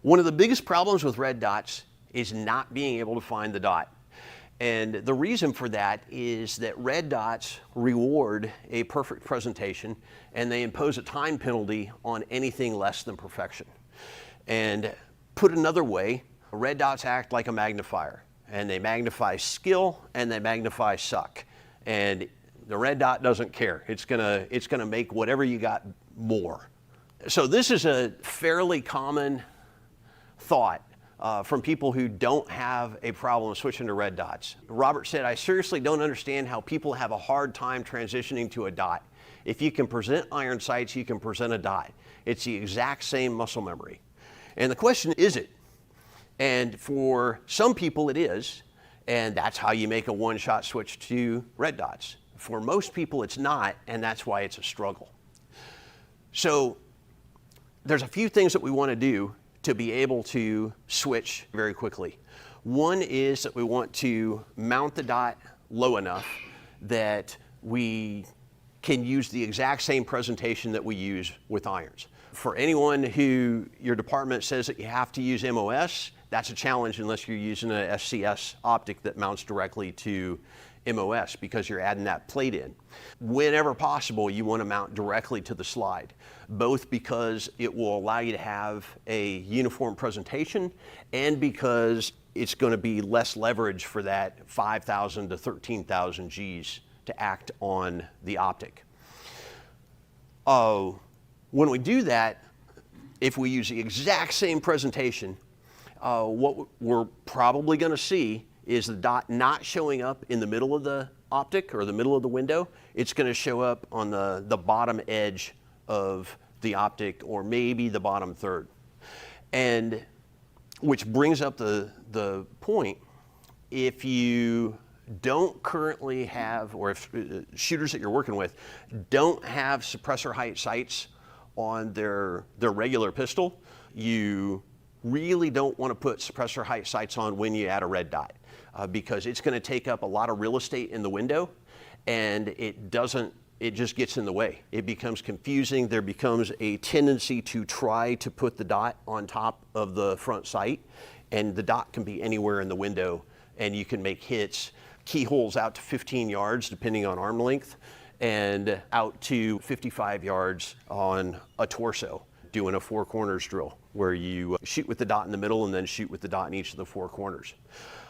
One of the biggest problems with red dots is not being able to find the dot. And the reason for that is that red dots reward a perfect presentation and they impose a time penalty on anything less than perfection. And put another way, red dots act like a magnifier, and they magnify skill and they magnify suck. And the red dot doesn't care. It's gonna make whatever you got more. So this is a fairly common thought from people who don't have a problem switching to red dots. Robert said, "I seriously don't understand how people have a hard time transitioning to a dot. If you can present iron sights, you can present a dot. It's the exact same muscle memory." And the question, is it? And for some people it is, and that's how you make a one-shot switch to red dots. For most people it's not, and that's why it's a struggle. So there's a few things that we want to do to be able to switch very quickly. One is that we want to mount the dot low enough that we can use the exact same presentation that we use with irons. For anyone who your department says that you have to use MOS, that's a challenge unless you're using a SCS optic that mounts directly to MOS because you're adding that plate in. Whenever possible, you want to mount directly to the slide, both because it will allow you to have a uniform presentation and because it's going to be less leverage for that 5,000 to 13,000 Gs to act on the optic. When we do that, if we use the exact same presentation, what we're probably going to see is the dot not showing up in the middle of the optic or the middle of the window. It's going to show up on the bottom edge of the optic or maybe the bottom third. And which brings up the point, if you don't currently have, or if shooters that you're working with don't have suppressor height sights on their regular pistol, you really don't want to put suppressor height sights on when you add a red dot because it's going to take up a lot of real estate in the window and it just gets in the way. It becomes confusing. There becomes a tendency to try to put the dot on top of the front sight, and the dot can be anywhere in the window and you can make hits, keyholes out to 15 yards depending on arm length and out to 55 yards on a torso, doing a four corners drill where you shoot with the dot in the middle and then shoot with the dot in each of the four corners.